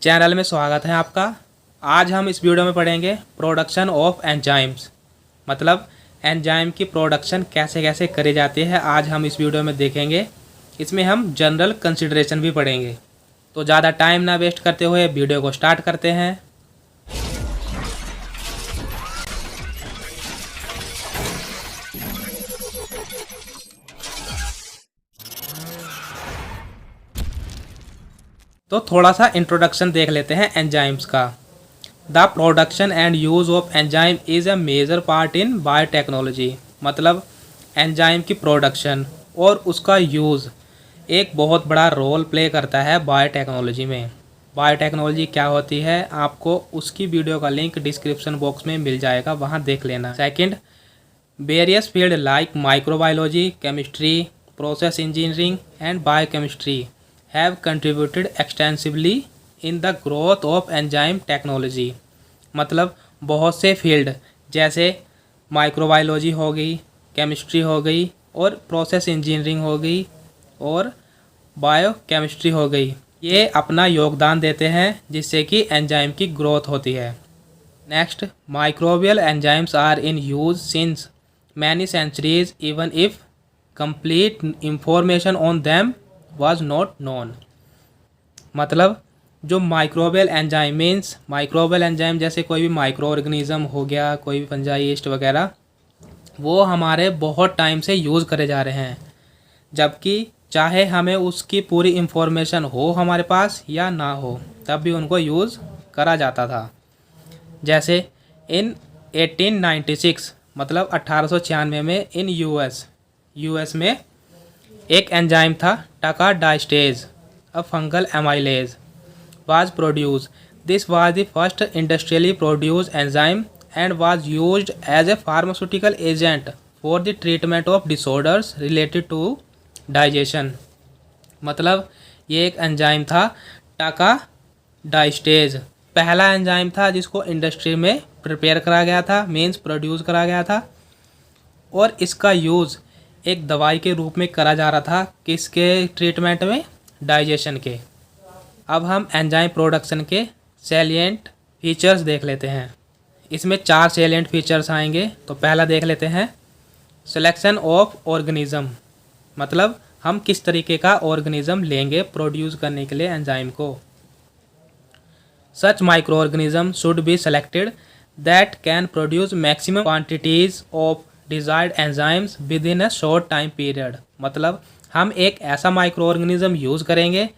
Channel में स्वागत है आपका। आज हम इस वीडियो में पढ़ेंगे प्रोडक्शन ऑफ एंजाइम्स, मतलब एंजाइम की प्रोडक्शन कैसे कैसे करी जाती है। आज हम इस वीडियो में देखेंगे। इसमें हम जनरल कंसिडरेशन भी पढ़ेंगे। तो ज़्यादा टाइम ना वेस्ट करते हुए वीडियो को स्टार्ट करते हैं। तो थोड़ा सा इंट्रोडक्शन देख लेते हैं एंजाइम्स का। The production and use of enzyme is a major part in biotechnology, मतलब एंजाइम की प्रोडक्शन और उसका यूज़ एक बहुत बड़ा रोल प्ले करता है बायोटेक्नोलॉजी में। बायोटेक्नोलॉजी क्या होती है, आपको उसकी वीडियो का लिंक डिस्क्रिप्शन बॉक्स में मिल जाएगा, वहाँ देख लेना। Second, various field like microbiology, chemistry, process engineering and biochemistry have contributed extensively in the growth of enzyme technology, मतलब बहुत से फील्ड जैसे माइक्रोबायोलॉजी हो गई, केमिस्ट्री हो गई और प्रोसेस इंजीनियरिंग हो गई और बायोकेमिस्ट्री हो गई, ये अपना योगदान देते हैं जिससे कि एंजाइम की ग्रोथ होती है। Next, microbial enzymes are in use since many centuries even if complete information on them was not known, मतलब जो microbial enzyme means microbial enzyme जैसे कोई भी माइक्रो ऑर्गेनिज्म हो गया, कोई भी फंजाई ईस्ट वगैरह, वो हमारे बहुत टाइम से यूज़ करे जा रहे हैं, जबकि चाहे हमें उसकी पूरी इंफॉर्मेशन हो हमारे पास या ना हो, तब भी उनको यूज़ करा जाता था। जैसे इन 1896, मतलब 1896 में इन यूएस में एक एंजाइम था taka diastase, a fungal amylase was produce. This was the first industrially produce enzyme and was used as a pharmaceutical agent for the treatment of disorders related to digestion, मतलब ये एक enzyme था taka diastase, पहला enzyme था जिसको industry में prepare करा गया था, मीन्स प्रोड्यूस करा गया था, और इसका यूज़ एक दवाई के रूप में करा जा रहा था। किसके ट्रीटमेंट में? डाइजेशन के। अब हम एंजाइम प्रोडक्शन के सैलिएंट फीचर्स देख लेते हैं। इसमें 4 सैलिएंट फीचर्स आएंगे। तो पहला देख लेते हैं सिलेक्शन ऑफ ऑर्गेनिज्म, मतलब हम किस तरीके का ऑर्गेनिज्म लेंगे प्रोड्यूस करने के लिए एंजाइम को। Such micro organism should be selected that can produce maximum quantities of desired enzymes with in a short time period, मतलब हम एक ऐसा माइक्रो ऑर्गेनिज्म यूज़ करेंगे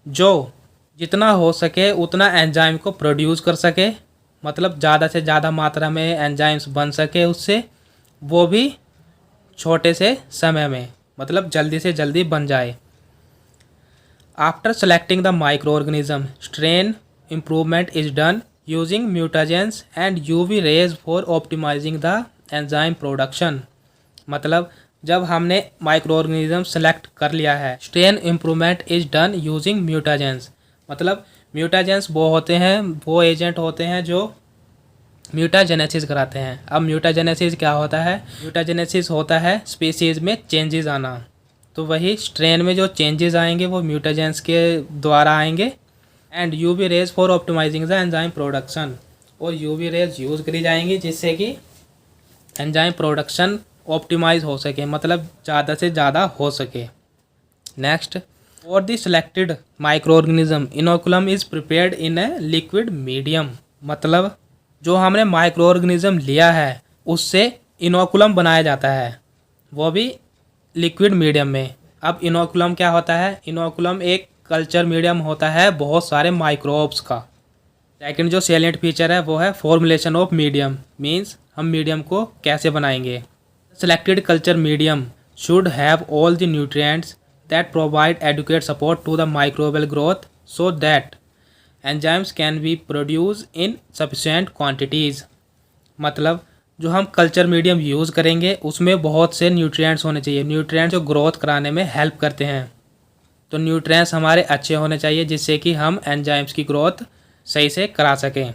जो जितना हो सके उतना एंजाइम को प्रोड्यूस कर सके, मतलब ज़्यादा से ज़्यादा मात्रा में एंजाइम्स बन सके उससे, वो भी छोटे से समय में, मतलब जल्दी से जल्दी बन जाए। After selecting the micro organism, strain improvement is done using mutagens and UV rays for optimizing the enzyme production, मतलब जब हमने माइक्रो ऑर्गेनिज्म सेलेक्ट कर लिया है, strain improvement is done using mutagens, मतलब म्यूटाजेंस वो होते हैं, वो एजेंट होते हैं जो म्यूटाजेनेसिस कराते हैं। अब म्यूटाजेनेसिस क्या होता है? म्यूटाजेनेसिस होता है स्पीसीज में चेंजेस आना, तो वही स्ट्रेन में जो चेंजेस आएंगे वो म्यूटाजेंस के द्वारा आएंगे। And UV rays for optimizing the enzyme production, और यूवी रेज यूज़ करी जाएंगी जिससे कि एंजाइम प्रोडक्शन ऑप्टिमाइज हो सके, मतलब ज़्यादा से ज़्यादा हो सके। Next, for the selected micro organism inoculum is prepared in a liquid medium, मतलब जो हमने माइक्रो ऑर्गेनिज्म लिया है उससे इनोकुलम बनाया जाता है, वो भी लिक्विड मीडियम में। अब इनोकुलम क्या होता है? इनोकुलम एक कल्चर मीडियम होता है बहुत सारे माइक्रोब्स का। सेकंड जो सैलिएंट फीचर है वो है फॉर्मुलेशन ऑफ मीडियम, मीन्स हम मीडियम को कैसे बनाएंगे। Selected culture medium should have all the nutrients that provide adequate support to the microbial growth so that enzymes can be produce in sufficient quantities, मतलब जो हम कल्चर मीडियम यूज़ करेंगे उसमें बहुत से न्यूट्रिएंट्स होने चाहिए, न्यूट्रिएंट्स जो ग्रोथ कराने में हेल्प करते हैं। तो न्यूट्रिएंट्स हमारे अच्छे होने चाहिए जिससे कि हम एंजाइम्स की ग्रोथ सही से करा सकें।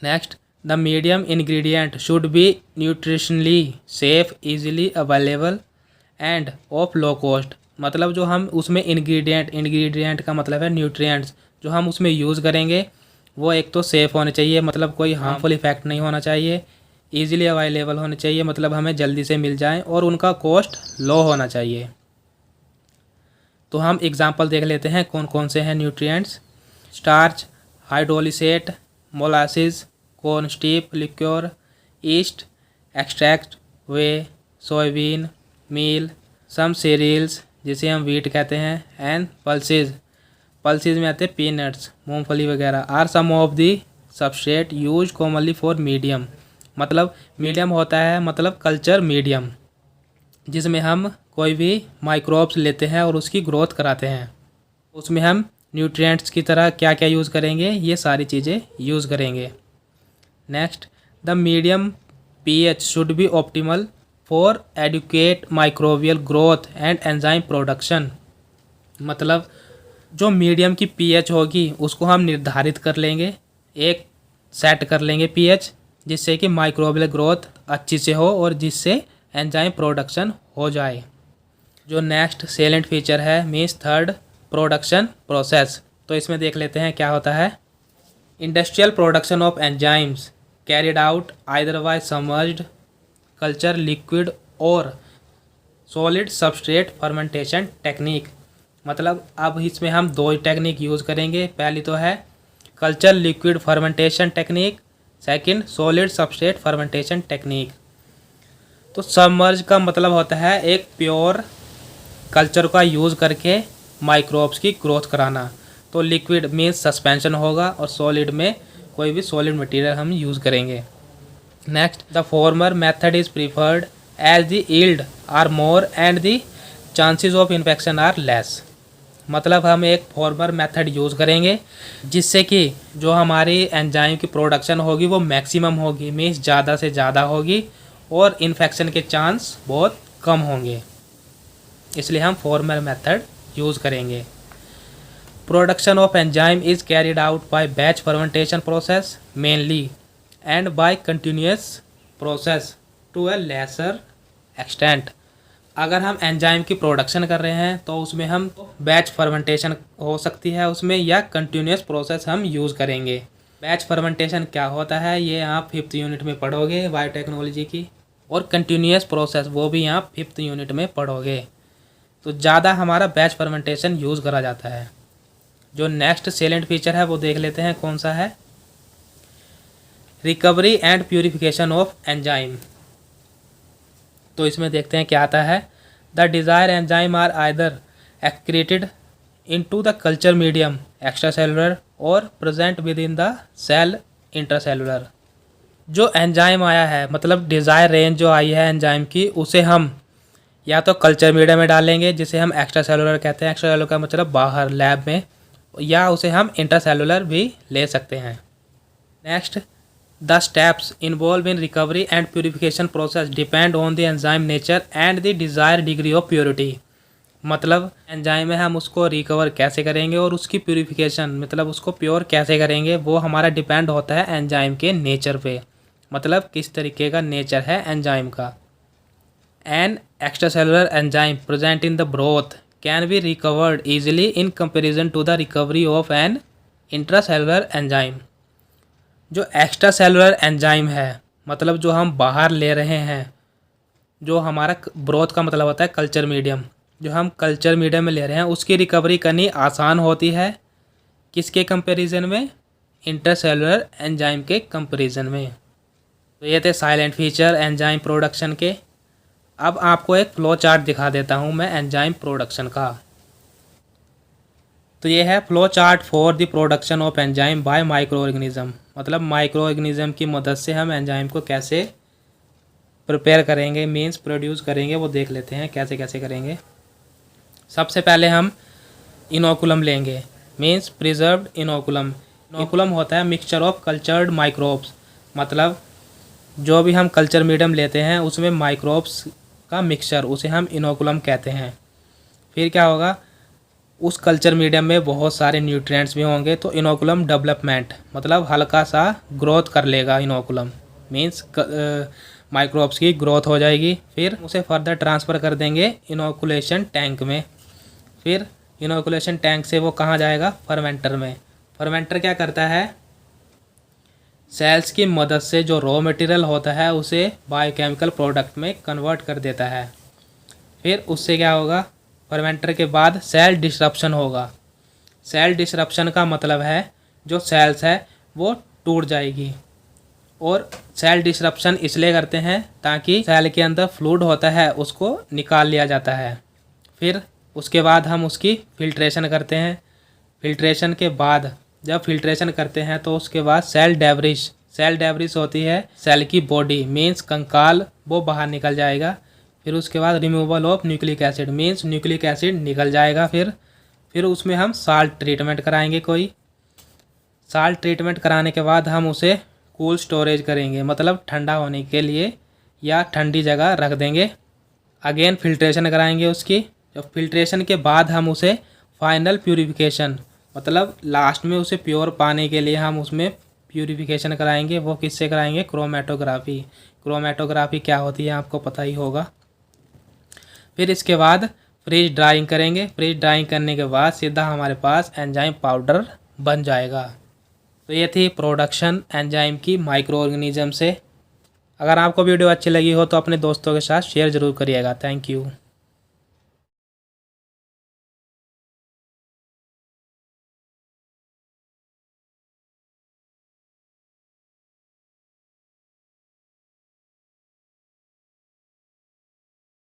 Next, the medium ingredient should be nutritionally safe, easily available end of low cost, मतलब जो हम उसमें इंग्रेडिएंट का मतलब है न्यूट्रिएंट्स, जो हम उसमें यूज़ करेंगे वो एक तो सेफ़ होने चाहिए, मतलब कोई हार्मफुल इफ़ेक्ट नहीं होना चाहिए, ईज़िली अवेलेबल होने चाहिए, मतलब हमें जल्दी से मिल जाएं, और उनका कॉस्ट लो होना चाहिए। तो हम एग्जांपल देख लेते हैं कौन कौन से हैं nutrients. Starch, hydrolysate, molasses, corn steep liquor, yeast, extract, whey, soybean, meal, some cereals जिसे हम व्हीट कहते हैं, एंड पल्सेस, पल्सेस में आते हैं पीनट्स, मूंगफली वगैरह, are some of the substrate use commonly for medium, मतलब मीडियम होता है मतलब कल्चर मीडियम, जिसमें हम कोई भी माइक्रोब्स लेते हैं और उसकी ग्रोथ कराते हैं। उसमें हम न्यूट्रिएंट्स की तरह क्या क्या यूज़ करेंगे, ये सारी चीज़ें यूज़ करेंगे। Next, the medium pH should be optimal for adequate microbial growth and enzyme production, मतलब जो मीडियम की pH होगी उसको हम निर्धारित कर लेंगे, एक सेट कर लेंगे pH, जिससे कि माइक्रोबियल ग्रोथ अच्छी से हो और जिससे एंजाइम प्रोडक्शन हो जाए। जो नेक्स्ट सेलेंट फीचर है मीन्स थर्ड, प्रोडक्शन प्रोसेस, तो इसमें देख लेते हैं क्या होता है। Industrial production of enzymes carried out either bye submerged culture liquid और सॉलिड सबस्ट्रेट फर्मेंटेशन टेक्निक, मतलब अब इसमें हम दो ही टेक्निक यूज़ करेंगे। पहली तो है culture liquid fermentation technique, second solid substrate fermentation technique. तो सबमर्ज का मतलब होता है एक प्योर कल्चर का यूज़ करके माइक्रोब्स की ग्रोथ कराना, तो लिक्विड मीन्स सस्पेंशन होगा और सॉलिड में कोई भी सॉलिड मटेरियल हम यूज़ करेंगे। Next, the former method is preferred as the yield are more and the chances of infection are less, मतलब हम एक फॉर्मर मेथड यूज़ करेंगे जिससे कि जो हमारी एंजाइम की प्रोडक्शन होगी वो मैक्सिमम होगी, मीन्स ज़्यादा से ज़्यादा होगी और इन्फेक्शन के चांस बहुत कम होंगे, इसलिए हम फॉर्मर मेथड यूज़ करेंगे। Production of enzyme is carried out by batch fermentation process mainly and by continuous process to a lesser extent. अगर हम एंजाइम की प्रोडक्शन कर रहे हैं तो उसमें हम बैच फर्मेंटेशन हो सकती है उसमें, या कंटिन्यूस प्रोसेस हम यूज़ करेंगे। बैच फर्मेंटेशन क्या होता है ये आप 5th यूनिट में पढ़ोगे बायोटेक्नोलॉजी की, और कंटिन्यूस प्रोसेस वो भी आप 5th यूनिट में पढ़ोगे। तो ज़्यादा हमारा बैच फर्मेंटेशन यूज़ करा जाता है। जो नेक्स्ट सेलेंट फीचर है वो देख लेते हैं कौन सा है। Recovery and purification of enzyme, तो इसमें देखते हैं क्या आता है। The desire enzyme are either excreted into the culture medium extra cellular और present with in the cell intracellular. जो एंजाइम आया है मतलब डिज़ायर रेंज जो आई है एंजाइम की, उसे हम या तो कल्चर मीडियम में डालेंगे जिसे हम एक्स्ट्रा सेलुलर कहते हैं, एक्स्ट्रा सेलुलर का मतलब बाहर लैब में, या उसे हम इंट्रासेलुलर भी ले सकते हैं। Next, the steps involve in recovery and purification process depend on the enzyme nature and the desire degree of purity, मतलब एंजाइम में हम उसको रिकवर कैसे करेंगे और उसकी प्यूरिफिकेशन मतलब उसको प्योर कैसे करेंगे वो हमारा डिपेंड होता है एंजाइम के नेचर पे, मतलब किस तरीके का नेचर है एंजाइम का। An extracellular enzyme present in the broth can be recovered easily in comparison to the recovery of an intracellular enzyme. जो एक्स्ट्रा सेलुलर एंजाइम है मतलब जो हम बाहर ले रहे हैं, जो हमारा ब्रोथ का मतलब होता है कल्चर मीडियम, जो हम कल्चर मीडियम में ले रहे हैं उसकी रिकवरी करनी आसान होती है, किसके कंपैरिजन में, इंटरसेलुलर एंजाइम के कंपैरिजन में। तो ये थे साइलेंट फीचर एंजाइम प्रोडक्शन के। अब आपको एक फ्लो चार्ट दिखा देता हूँ मैं एंजाइम प्रोडक्शन का। तो ये है flow chart for the production of enzyme by micro organism, मतलब माइक्रो ऑर्गेनिज्म की मदद से हम एंजाइम को कैसे प्रिपेयर करेंगे मीन्स प्रोड्यूस करेंगे, वो देख लेते हैं कैसे कैसे करेंगे। सबसे पहले हम इनोकुलम लेंगे मीन्स प्रिजर्व्ड इनोकुलम। इनोकुलम होता है मिक्सचर ऑफ कल्चर्ड माइक्रोब्स, मतलब जो भी हम कल्चर मीडियम लेते हैं उसमें माइक्रोब्स का मिक्सचर, उसे हम इनोकुलम कहते हैं। फिर क्या होगा, उस कल्चर मीडियम में बहुत सारे न्यूट्रिएंट्स भी होंगे, तो इनोकुलम डेवलपमेंट मतलब हल्का सा ग्रोथ कर लेगा इनोकुलम, मीन्स माइक्रोब्स की ग्रोथ हो जाएगी। फिर उसे फर्दर ट्रांसफ़र कर देंगे इनोकुलेशन टैंक में, फिर इनोकुलेशन टैंक से वो कहाँ जाएगा, फर्मेंटर में, फर्मेंटर क्या करता है, सेल्स की मदद से जो रॉ मटेरियल होता है उसे बायोकेमिकल प्रोडक्ट में कन्वर्ट कर देता है। फिर उससे क्या होगा, फर्मेंटर के बाद सेल डिसरप्शन होगा। सेल डिसरप्शन का मतलब है जो सेल्स है वो टूट जाएगी। और सेल डिसरप्शन इसलिए करते हैं ताकि सेल के अंदर फ्लूइड होता है उसको निकाल लिया जाता है। फिर उसके बाद हम उसकी फिल्ट्रेशन करते हैं। फिल्ट्रेशन के बाद जब फिल्ट्रेशन करते हैं तो उसके बाद सेल डेब्रिस होती है सेल की बॉडी मीन्स कंकाल, वो बाहर निकल जाएगा। फिर उसके बाद removal of nucleic acid means nucleic acid निकल जाएगा। फिर उसमें हम साल्ट ट्रीटमेंट कराएंगे। कोई साल्ट ट्रीटमेंट कराने के बाद हम उसे कूल स्टोरेज करेंगे, मतलब ठंडा होने के लिए या ठंडी जगह रख देंगे। अगेन फिल्ट्रेशन कराएंगे उसकी। जब फिल्ट्रेशन के बाद हम उसे फाइनल प्यूरिफिकेशन, मतलब लास्ट में उसे प्योर पाने के लिए हम उसमें प्यूरिफिकेशन कराएंगे। वो किससे कराएंगे, क्रोमेटोग्राफी। क्रोमेटोग्राफी क्या होती है आपको पता ही होगा। फिर इसके बाद फ्रीज ड्राइंग करेंगे। फ्रीज ड्राइंग करने के बाद सीधा हमारे पास एंजाइम पाउडर बन जाएगा। तो ये थी प्रोडक्शन एंजाइम की माइक्रो ऑर्गेनिज्म से। अगर आपको वीडियो अच्छी लगी हो तो अपने दोस्तों के साथ शेयर ज़रूर करिएगा। Thank you.